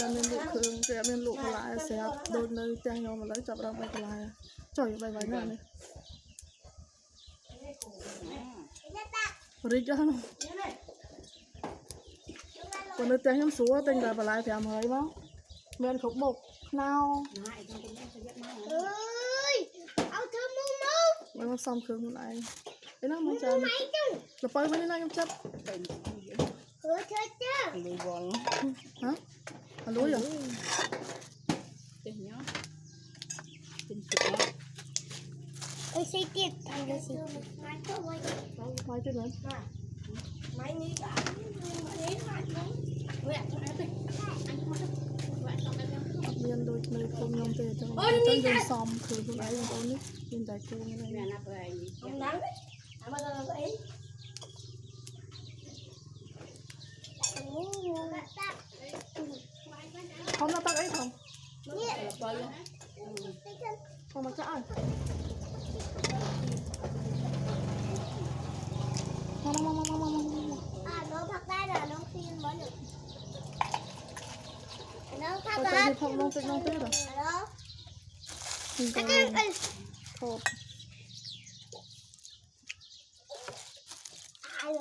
จะเป็นลูกเครื่องจะเป็นลูกกระไรเสียโดนเลยแตงยอมมาแล้วจับเราไปกระไรจ่อยไปไว้หน้านี่ริจ้าหนูคนเลยแตงยอมสัวแตงแต่กระไรแถมเหยมั้งเมื่อขบหมกนาวมันมาซ้อมเครื่องอะไรไอ้นั่นมันจะเราไปวันนี้นะยังจับลุยบอลฮะรู้อยู่เต็มเนาะเต็มสุดแล้วเอ้ยใช่เก็บทำเลยสิไม้จุดนั้นไม้นี้ก็เรียนโดยในกรมนำเตะจังยังซ้อมคือพวกไอ้ยังตอนนี้ยินแต่กูนี่เลยเขามาตักไอ้ทำเขามาจะอ่านมาน้องพักได้เหรอน้องฟิล์มบอลหนึ่งน้องพัก เขา ได้ จะทำน้องเป็นน้องเต้เหรอ น้อง จริงจังโทษ